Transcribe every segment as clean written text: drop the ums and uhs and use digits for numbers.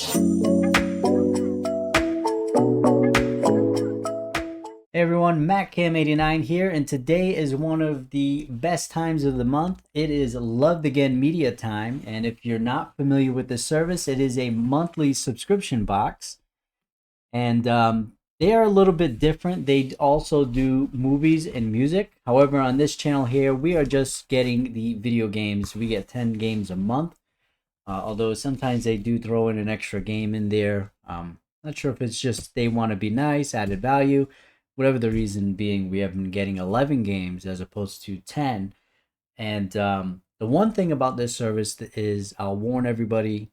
Hey everyone, MacCam89 here, and today is one of the best times of the month. It is Loved Again Media time, and if you're not familiar with this service, it is a monthly subscription box, and they are a little bit different. They also do movies and music. However, on this channel here, we are just getting the video games. We get 10 games a month, although sometimes they do throw in an extra game in there. Not sure if it's just they want to be nice, added value. Whatever the reason being, we have been getting 11 games as opposed to 10. And the one thing about this service is I'll warn everybody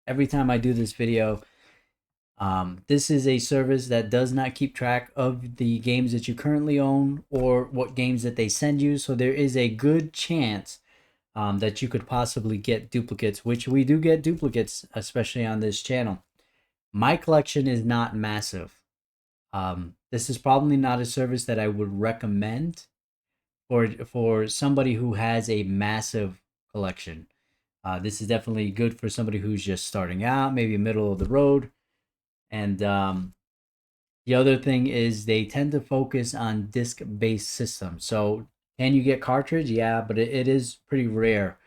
every time I do this video. This is a service that does not keep track of the games that you currently own or what games that they send you. So there is a good chance that you could possibly get duplicates, which we do get duplicates, especially on this channel. My collection is not massive. This is probably not a service that I would recommend for somebody who has a massive collection. This is definitely good for somebody who's just starting out, maybe middle of the road. And the other thing is they tend to focus on disc-based systems. So can you get cartridge? Yeah, but it is pretty rare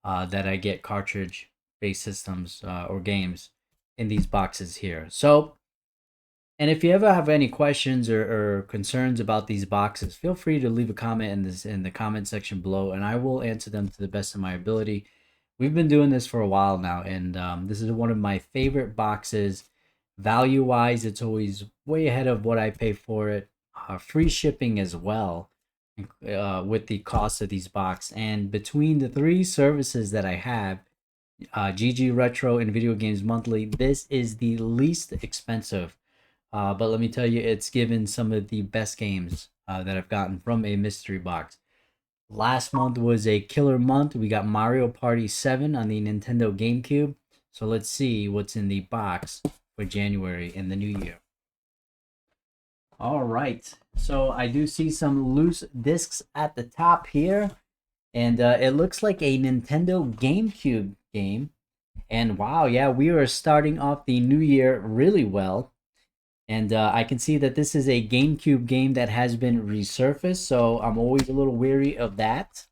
that I get cartridge-based systems or games in these boxes here. So, and if you ever have any questions or concerns about these boxes, feel free to leave a comment in the comment section below, and I will answer them to the best of my ability. We've been doing this for a while now, and this is one of my favorite boxes. Value-wise, it's always way ahead of what I pay for it. Free shipping as well with the cost of these boxes. And between the three services that I have, GG Retro and Video Games Monthly, this is the least expensive. But let me tell you, it's given some of the best games that I've gotten from a mystery box. Last month was a killer month. We got Mario Party 7 on the Nintendo GameCube. So let's see what's in the box for January in the new year. All right. So I do see some loose discs at the top here. And it looks like a Nintendo GameCube game. And wow, yeah, we are starting off the new year really well. And I can see that this is a GameCube game that has been resurfaced, so I'm always a little weary of that.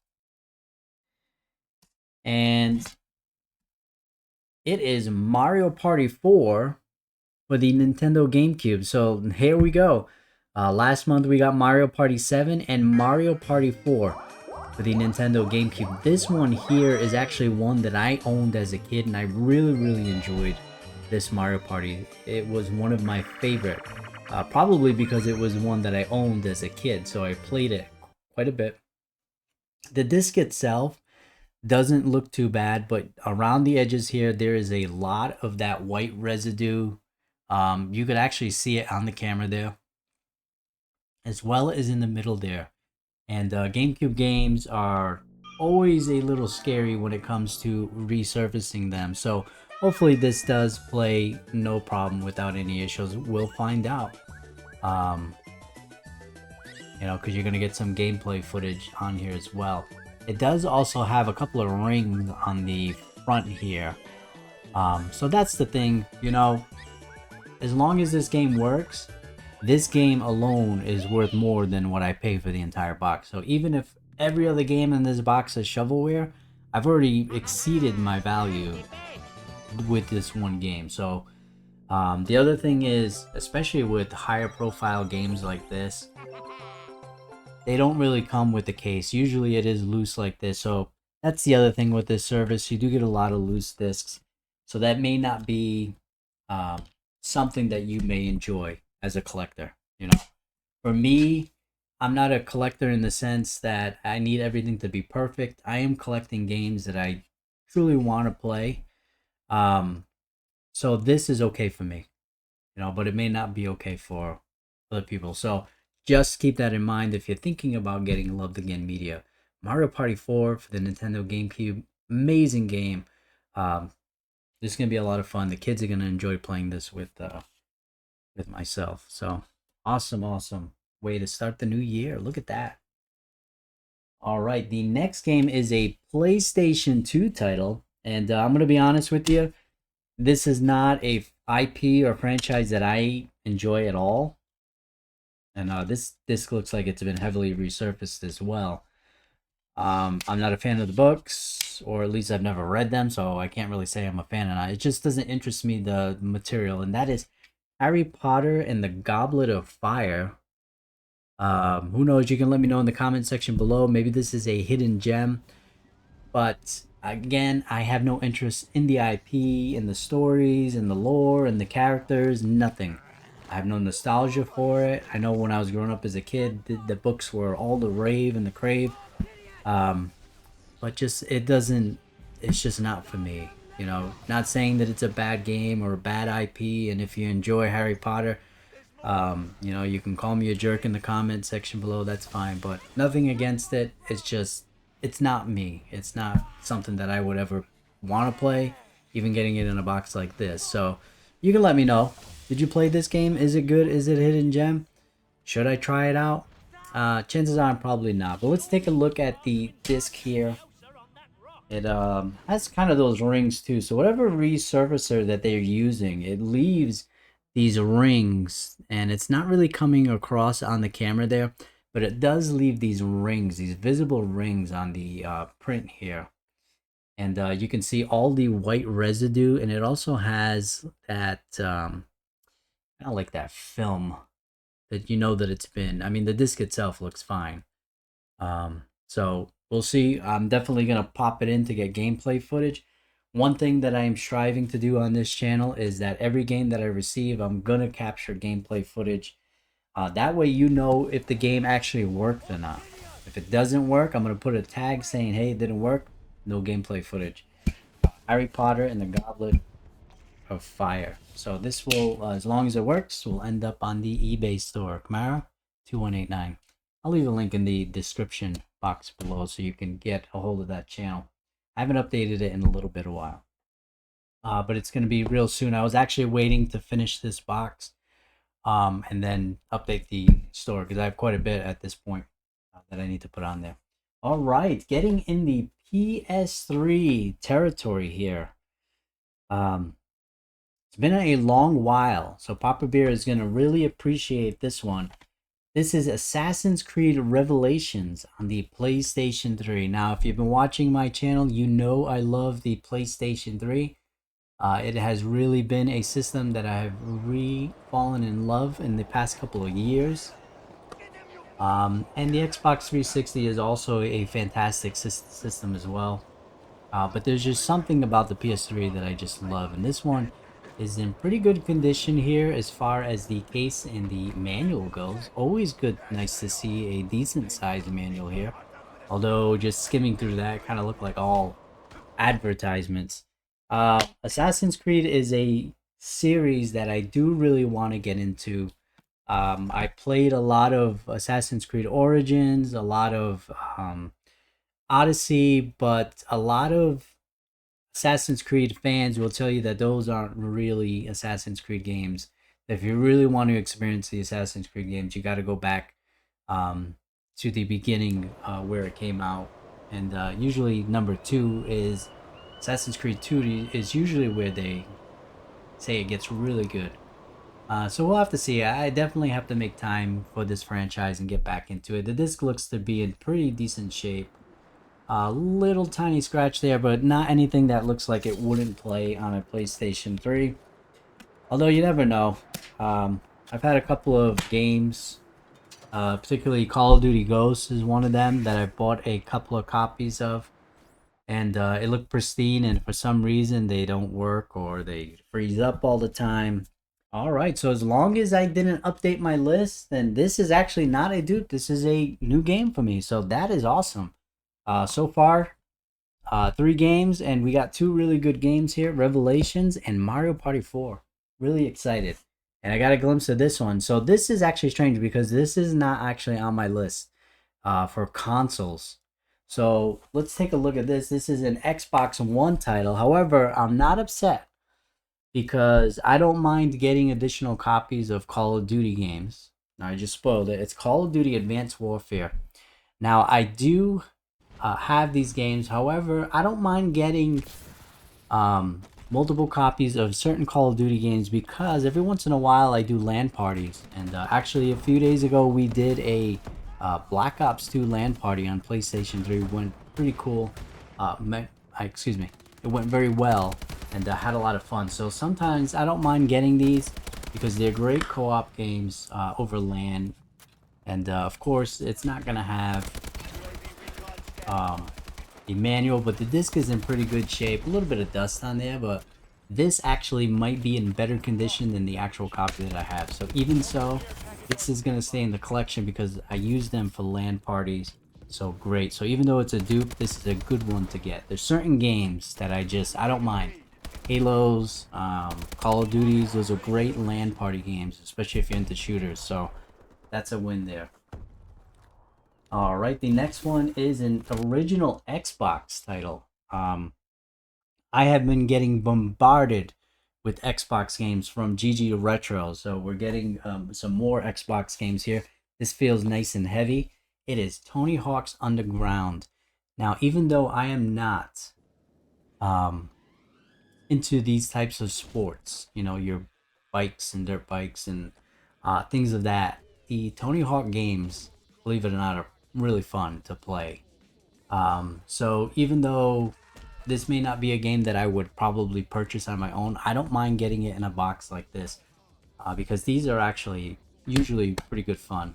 And it is Mario Party 4 for the Nintendo GameCube. So here we go. Last month we got Mario Party 7 and Mario Party 4 for the Nintendo GameCube. This one here is actually one that I owned as a kid, and I really enjoyed this Mario Party. It was one of my favorite, probably because it was one that I owned as a kid, so I played it quite a bit. The disc itself doesn't look too bad, but around the edges here, there is a lot of that white residue. You could actually see it on the camera there, as well as in the middle there. And GameCube games are always a little scary when it comes to resurfacing them. So hopefully this does play no problem without any issues. We'll find out. You know, because you're going to get some gameplay footage on here as well. It does also have a couple of rings on the front here. So that's the thing, you know, as long as this game works, this game alone is worth more than what I pay for the entire box. So even if every other game in this box is shovelware, I've already exceeded my value with this one game. So the other thing is, especially with higher profile games like this, they don't really come with the case. Usually it is loose like this. So that's the other thing with this service. You do get a lot of loose discs. So that may not be something that you may enjoy as a collector. You know, for me, I'm not a collector in the sense that I need everything to be perfect. I am collecting games that I truly want to play. So this is okay for me, you know, but it may not be okay for other people. So just keep that in mind if you're thinking about getting Loved Again Media. Mario Party 4 for the Nintendo GameCube, amazing game. This is gonna be a lot of fun. The kids are gonna enjoy playing this with myself. So awesome way to start the new year. Look at that. All right, the next game is a PlayStation 2 title, and I'm gonna be honest with you. this is not a IP or franchise that I enjoy at all. And this disc looks like it's been heavily resurfaced as well. I'm not a fan of the books, or at least I've never read them, so I can't really say I'm a fan or not. It just doesn't interest me, the material, and that is Harry Potter and the Goblet of Fire. Who knows? You can let me know in the comment section below. Maybe this is a hidden gem, but again, I have no interest in the IP, in the stories, in the lore, and the characters. Nothing. I have no nostalgia for it. I know when I was growing up as a kid, the books were all the rave and the crave. Um, but just it doesn't. It's just not for me. You know, not saying that it's a bad game or a bad IP. And if you enjoy Harry Potter, you know, you can call me a jerk in the comment section below. That's fine, but nothing against it. It's just, it's not me. It's not something that I would ever want to play, even getting it in a box like this. So you can let me know. Did you play this game? Is it good? Is it a hidden gem? Should I try it out? Chances are I'm probably not. But let's take a look at the disc here. It has kind of those rings too. So whatever resurfacer that they're using, it leaves these rings, and it's not really coming across on the camera there, but it does leave these rings, these visible rings on the print here. And you can see all the white residue, and it also has that kind of like that film that you know that it's been. I mean, the disc itself looks fine. So we'll see. I'm definitely gonna pop it in to get gameplay footage. One thing that I am striving to do on this channel is that every game that I receive, I'm gonna capture gameplay footage. That way you know if the game actually worked or not. If it doesn't work, I'm gonna put a tag saying, hey, it didn't work, no gameplay footage. Harry Potter and the Goblet of Fire. So this will, as long as it works, will end up on the eBay store. Kamara 2189. I'll leave a link in the description box below so you can get a hold of that channel. I haven't updated it in a little bit of while. But it's going to be real soon. I was actually waiting to finish this box and then update the store because I have quite a bit at this point that I need to put on there. All right, getting in the PS3 territory here. It's been a long while, so Papa Bear is going to really appreciate this one. This is Assassin's Creed Revelations on the PlayStation 3. Now, if you've been watching my channel, you know I love the PlayStation 3. It has really been a system that I have fallen in love in the past couple of years. And the Xbox 360 is also a fantastic system as well. But there's just something about the PS3 that I just love. And this one is in pretty good condition here as far as the case and the manual goes. Always good, nice to see a decent sized manual here. Although just skimming through that kind of look like all advertisements. Assassin's Creed is a series that I do really want to get into. I played a lot of Assassin's Creed Origins, a lot of Odyssey, but a lot of Assassin's Creed fans will tell you that those aren't really Assassin's Creed games. If you really want to experience the Assassin's Creed games, you got to go back to the beginning where it came out. And usually number 2 is Assassin's Creed 2 is usually where they say it gets really good. So we'll have to see. I definitely have to make time for this franchise and get back into it. The disc looks to be in pretty decent shape. A little tiny scratch there, but not anything that looks like it wouldn't play on a PlayStation 3. Although you never know. I've had a couple of games, particularly Call of Duty Ghosts is one of them that I bought a couple of copies of. And it looked pristine, and for some reason they don't work or they freeze up all the time. Alright, so as long as I didn't update my list, then this is actually not a dupe. This is a new game for me, so that is awesome. So far, 3 games, and we got 2 really good games here, Revelations and Mario Party 4. Really excited. And I got a glimpse of this one. So this is actually strange because this is not actually on my list for consoles. So let's take a look at this. This is an Xbox One title. However, I'm not upset because I don't mind getting additional copies of Call of Duty games. I just spoiled it. It's Call of Duty Advanced Warfare. Now, I do have these games. However, I don't mind getting multiple copies of certain Call of Duty games because every once in a while I do LAN parties. And actually, a few days ago, we did a Black Ops 2 LAN party on PlayStation 3. It went pretty cool. Excuse me. It went very well and had a lot of fun. So sometimes I don't mind getting these because they're great co-op games over LAN. And of course, it's not going to have the manual, but the disc is in pretty good shape. A little bit of dust on there, but this actually might be in better condition than the actual copy that I have. So even so, this is going to stay in the collection because I use them for LAN parties. So great. So even though it's a dupe, this is a good one to get. There's certain games that I don't mind. Halos, Call of Duties, those are great LAN party games, especially if you're into shooters. So that's a win there. All right, the next one is an original Xbox title. I have been getting bombarded with Xbox games from GG Retro, so we're getting some more Xbox games here. This feels nice and heavy. It is Tony Hawk's Underground. Now, even though I am not into these types of sports, you know, your bikes and dirt bikes and things of that, the Tony Hawk games, believe it or not, are really fun to play. So even though this may not be a game that I would probably purchase on my own, I don't mind getting it in a box like this because these are actually usually pretty good fun.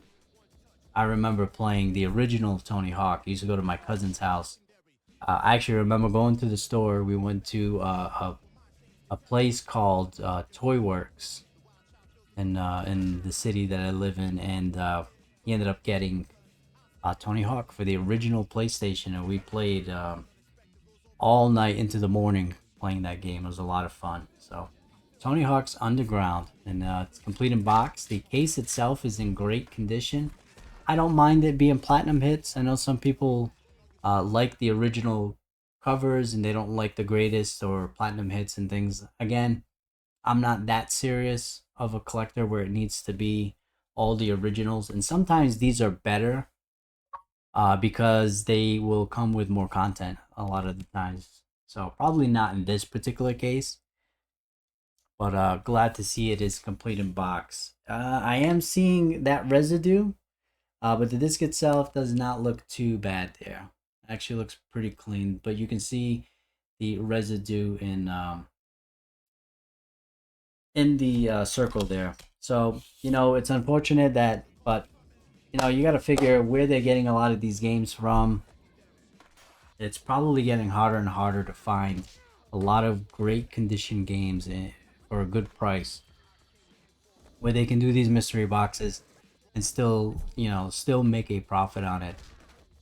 I remember playing the original Tony Hawk. I used to go to my cousin's house. I actually remember going to the store. We went to a place called Toy Works in the city that I live in, and he ended up getting Tony Hawk for the original PlayStation, and we played all night into the morning playing that game. It was a lot of fun. So, Tony Hawk's Underground, and it's complete in box. The case itself is in great condition. I don't mind it being platinum hits. I know some people like the original covers and they don't like the greatest or platinum hits and things. Again, I'm not that serious of a collector where it needs to be all the originals, and sometimes these are better because they will come with more content a lot of the times. So probably not in this particular case, but glad to see it is complete in box. I am seeing that residue, but the disc itself does not look too bad there. Actually looks pretty clean, but you can see the residue in the circle there. So, you know, it's unfortunate that, but you know, you got to figure where they're getting a lot of these games from. It's probably getting harder and harder to find a lot of great condition games for a good price where they can do these mystery boxes and still, you know, still make a profit on it.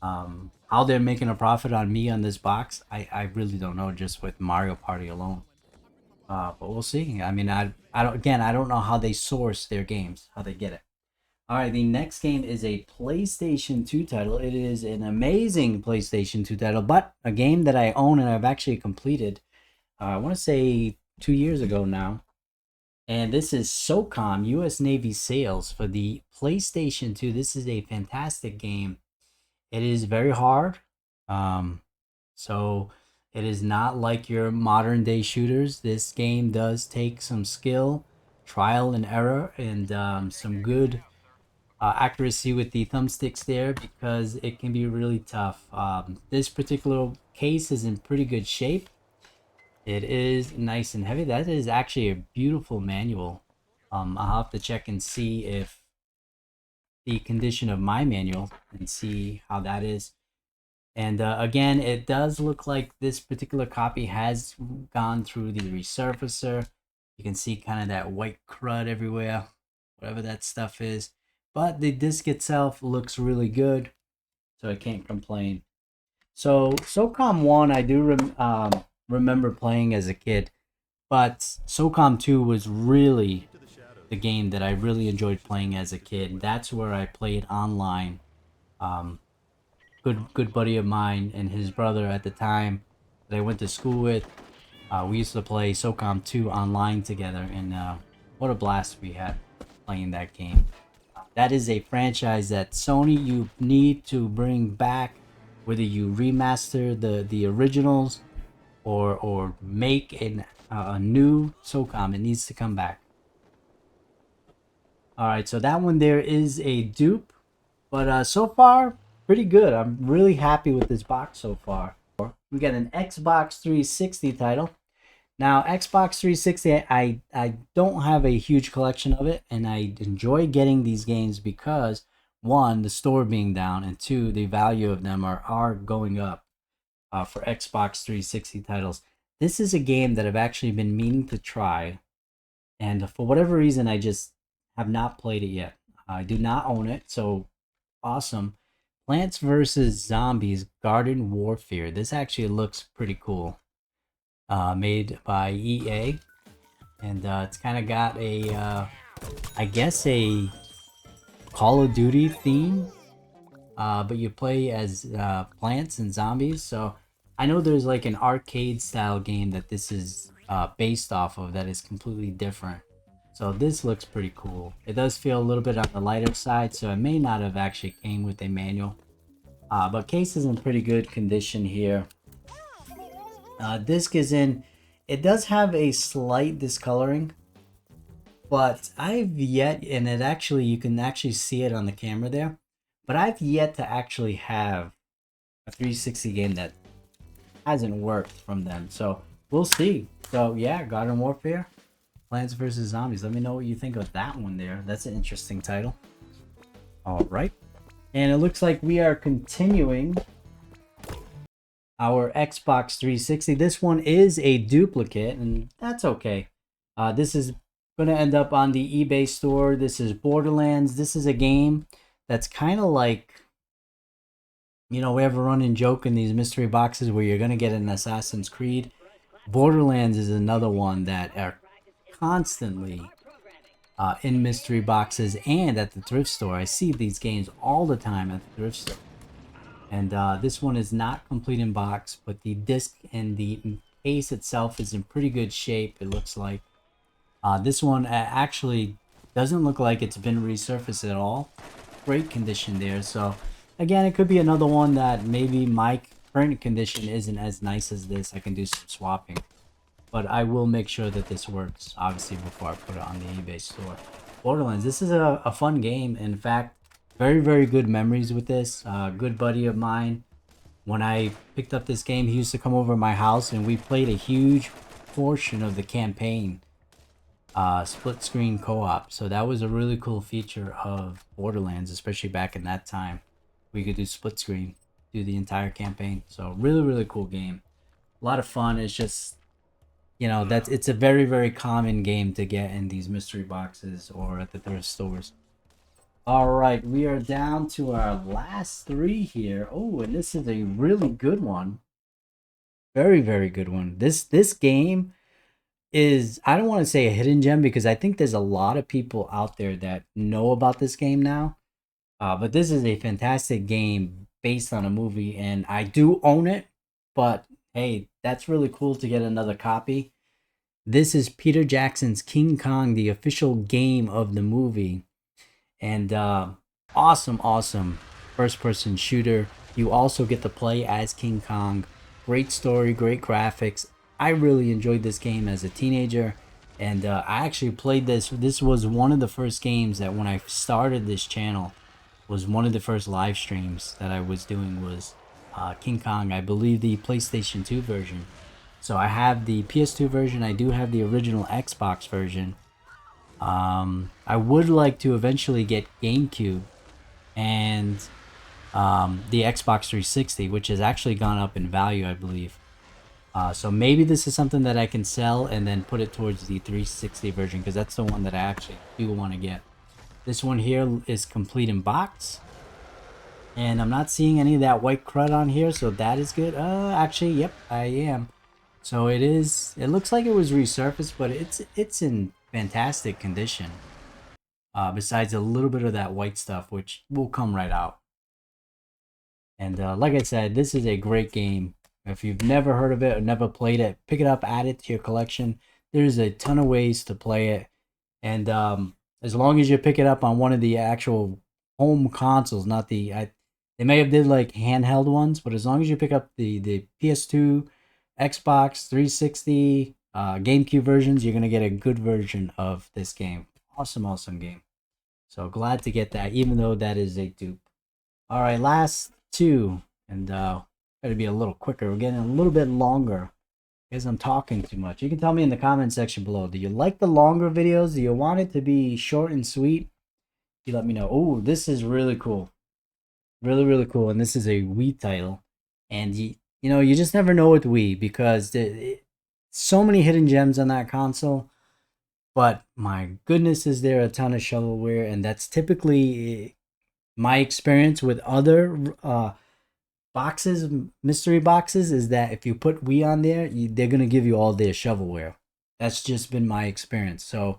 How they're making a profit on me on this box, I really don't know, just with Mario Party alone. But we'll see. I mean, I don't, again, I don't know how they source their games, how they get it. All right, the next game is a PlayStation 2 title. It is an amazing PlayStation 2 title, but a game that I own and I've actually completed, I want to say 2 years ago now. And this is SOCOM US Navy Sales for the PlayStation 2. This is a fantastic game. It is very hard. So it is not like your modern day shooters. This game does take some skill, trial and error, and some good accuracy with the thumbsticks there because it can be really tough. This particular case is in pretty good shape. It is nice and heavy. That is actually a beautiful manual. I'll have to check and see if the condition of my manual and see how that is. And again, it does look like this particular copy has gone through the resurfacer. You can see kind of that white crud everywhere, whatever that stuff is. But the disc itself looks really good, so I can't complain. So SOCOM 1, I do remember playing as a kid, but SOCOM 2 was really the game that I really enjoyed playing as a kid. That's where I played online. Good buddy of mine and his brother at the time that I went to school with. We used to play SOCOM 2 online together, and what a blast we had playing that game. That is a franchise that Sony, you need to bring back, whether you remaster the originals or make an a new SOCOM. It needs to come back. All right, so that one there is a dupe, but so far pretty good. I'm really happy with this box so far. We got an Xbox 360 title. Now, Xbox 360, I don't have a huge collection of it, and I enjoy getting these games because, one, the store being down, and two, the value of them are going up for Xbox 360 titles. This is a game that I've actually been meaning to try, and for whatever reason, I just have not played it yet. I do not own it, so awesome. Plants vs. Zombies Garden Warfare. This actually looks pretty cool. Made by EA, and it's kind of got a, I guess, a Call of Duty theme, but you play as plants and zombies. So I know there's like an arcade style game that this is based off of that is completely different. So this looks pretty cool. It does feel a little bit on the lighter side, so it may not have actually came with a manual. But case is in pretty good condition here. Disc is in. It does have a slight discoloring, but I've yet, and it actually, you can actually see it on the camera there, but I've yet to actually have a 360 game that hasn't worked from them. So we'll see. So yeah, Garden Warfare, Plants vs. Zombies. Let me know what you think of that one there. That's an interesting title. All right. And it looks like we are continuing our Xbox 360. This one is a duplicate, and that's okay. This is going to end up on the eBay store. This is Borderlands. This is a game that's kind of like, you know, we have a running joke in these mystery boxes where you're going to get an Assassin's Creed. Borderlands is another one that are constantly in mystery boxes and at the thrift store. I see these games all the time at the thrift store. And this one is not complete in box, but the disc and the case itself is in pretty good shape, it looks like. This one actually doesn't look like it's been resurfaced at all. Great condition there. So again, it could be another one that maybe my current condition isn't as nice as this. I can do some swapping. But I will make sure that this works, obviously, before I put it on the eBay store. Borderlands, this is a fun game. In fact, very, very good memories with this. Good buddy of mine, when I picked up this game, he used to come over to my house and we played a huge portion of the campaign, split screen co-op. So that was a really cool feature of Borderlands, especially back in that time. We could do split screen, do the entire campaign. So really, really cool game. A lot of fun. It's just, you know, it's a very, very common game to get in these mystery boxes or at the thrift stores. All right, we are down to our last three here. Oh, and this is a really good one. Very, very good one. This game is, I don't want to say a hidden gem because I think there's a lot of people out there that know about this game now. But this is a fantastic game based on a movie, and I do own it. But hey, that's really cool to get another copy. This is Peter Jackson's King Kong, the official game of the movie. And awesome first person shooter. You also get to play as King Kong. Great story, great graphics. I really enjoyed this game as a teenager, and I actually played this. This was one of the first games that when I started this channel was one of the first live streams that I was doing was King Kong. I believe the PlayStation 2 version. So I have the PS2 version. I do have the original Xbox version. I would like to eventually get GameCube and the Xbox 360, which has actually gone up in value, I believe. So maybe this is something that I can sell and then put it towards the 360 version, because that's the one that I actually do want to get. This one here is complete in box, and I'm not seeing any of that white crud on here, so that is good. Actually, yep, I am. So it is. It looks like it was resurfaced, but it's in fantastic condition. Besides a little bit of that white stuff, which will come right out. And like I said, this is a great game. If you've never heard of it or never played it, pick it up, add it to your collection. There's a ton of ways to play it. And as long as you pick it up on one of the actual home consoles, not the... they may have did like handheld ones, but as long as you pick up the PS2, Xbox 360, GameCube versions, you're gonna get a good version of this game. Awesome game. So glad to get that, even though that is a dupe. All right, last two, and gotta be a little quicker. We're getting a little bit longer because I'm talking too much. You can tell me in the comment section below. Do you like the longer videos? Do you want it to be short and sweet? You let me know. Oh, this is really cool. Really cool. And this is a Wii title. And you know, you just never know with Wii because so many hidden gems on that console. But my goodness, is there a ton of shovelware, and that's typically my experience with other boxes, mystery boxes, is that if you put Wii on there, they're gonna give you all their shovelware. That's just been my experience. So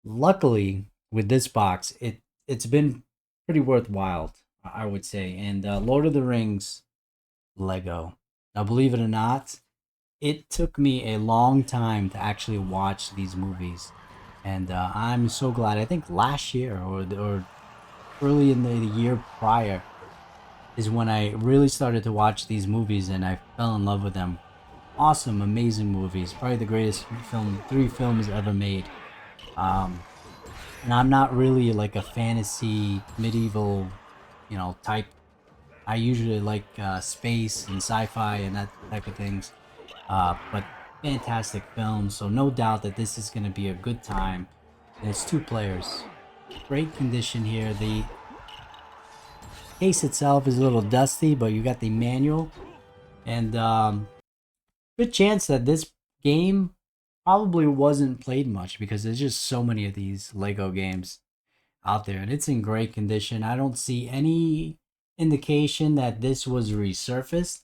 luckily with this box, it's been pretty worthwhile, I would say. And Lord of the Rings Lego. Now, believe it or not, it took me a long time to actually watch these movies, and I'm so glad. I think last year or early in the year prior is when I really started to watch these movies, and I fell in love with them. Awesome, amazing movies. Probably the greatest three films ever made. Um, and I'm not really like a fantasy medieval, type. I usually like space and sci-fi and that type of things. But fantastic film, so no doubt that this is going to be a good time. And it's 2 players. Great condition here. The case itself is a little dusty, but you got the manual. And good chance that this game probably wasn't played much because there's just so many of these Lego games out there. And it's in great condition. I don't see any indication that this was resurfaced.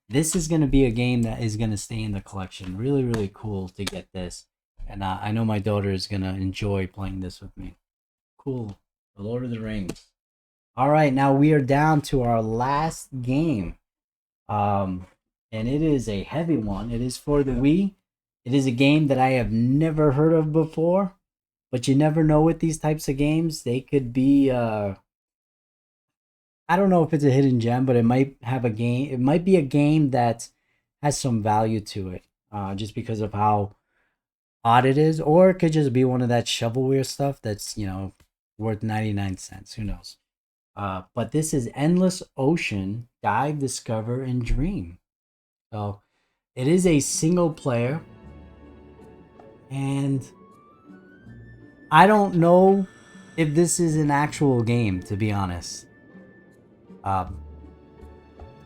This is going to be a game that is going to stay in the collection. Really cool to get this. And I know my daughter is going to enjoy playing this with me. Cool. The Lord of the Rings. All right, now we are down to our last game. And it is a heavy one. It is for the Wii. It is a game that I have never heard of before. But you never know with these types of games. They could be I don't know if it's a hidden gem, but it might have a game. It might be a game that has some value to it, just because of how odd it is, or it could just be one of that shovelware stuff that's worth 99 cents. Who knows? But this is Endless Ocean: Dive, Discover, and Dream. So it is a single player, and I don't know if this is an actual game, to be honest. Um,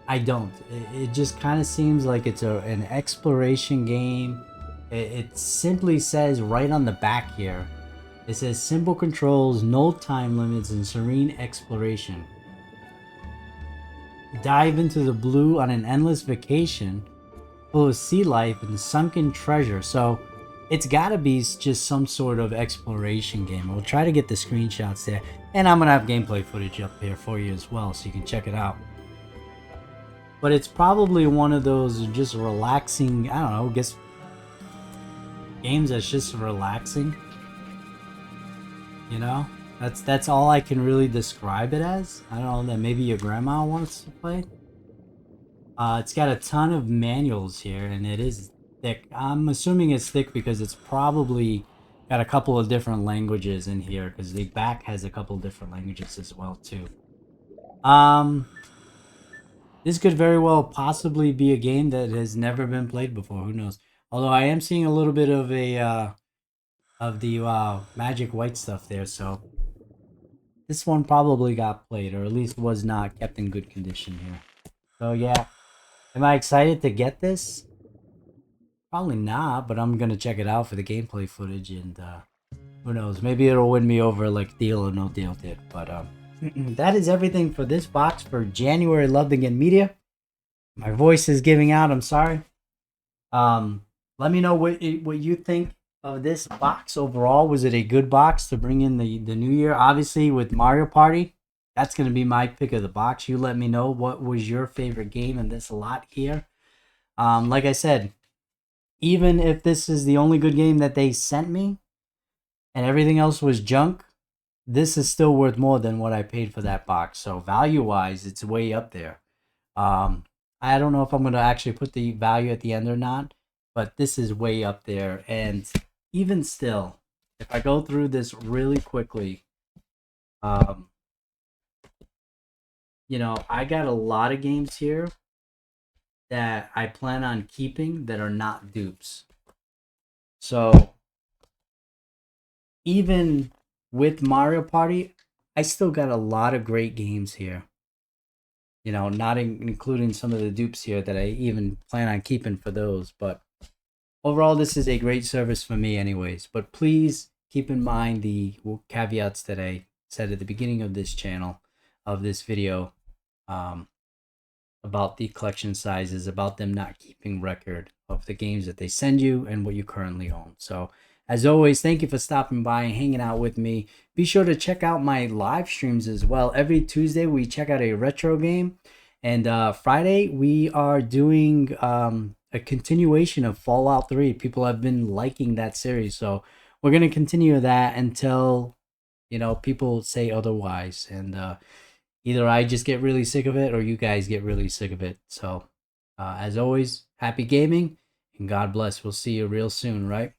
I don't. It just kind of seems like it's an exploration game. It simply says right on the back here. It says simple controls, no time limits, and serene exploration. Dive into the blue on an endless vacation full of sea life and sunken treasure. So it's got to be just some sort of exploration game. We'll try to get the screenshots there. And I'm going to have gameplay footage up here for you as well, so you can check it out. But it's probably one of those just relaxing, I don't know, I guess games that's just relaxing. That's all I can really describe it as. I don't know, that maybe your grandma wants to play. It's got a ton of manuals here, and it is thick. I'm assuming it's thick because it's probably got a couple of different languages in here, because the back has a couple of different languages as well too. This could very well possibly be a game that has never been played before. Who knows? Although I am seeing a little bit of the magic white stuff there, so this one probably got played, or at least was not kept in good condition here. So yeah, am I excited to get this? Probably not, but I'm gonna check it out for the gameplay footage, and who knows? Maybe it'll win me over like Deal or No Deal did. But that is everything for this box for January Love Again Media. My voice is giving out. I'm sorry. Let me know what you think of this box overall. Was it a good box to bring in the new year? Obviously, with Mario Party, that's going to be my pick of the box. You let me know what was your favorite game in this lot here. Like I said, even if this is the only good game that they sent me and everything else was junk, this is still worth more than what I paid for that box. So value-wise, it's way up there. I don't know if I'm going to actually put the value at the end or not. but this is way up there. And even still, if I go through this really quickly, um, I got a lot of games here that I plan on keeping that are not dupes. So even with Mario Party, I still got a lot of great games here. Not including some of the dupes here that I even plan on keeping for those. But overall, this is a great service for me, anyways. But please keep in mind the caveats that I said at the beginning of this channel, of this video, um, about the collection sizes, about them not keeping record of the games that they send you and what you currently own. So, as always, thank you for stopping by and hanging out with me. Be sure to check out my live streams as well. Every Tuesday, we check out a retro game. And Friday, we are doing a continuation of Fallout 3. People have been liking that series. So, we're going to continue that until, people say otherwise. And either I just get really sick of it or you guys get really sick of it. So, as always, happy gaming and God bless. We'll see you real soon, right?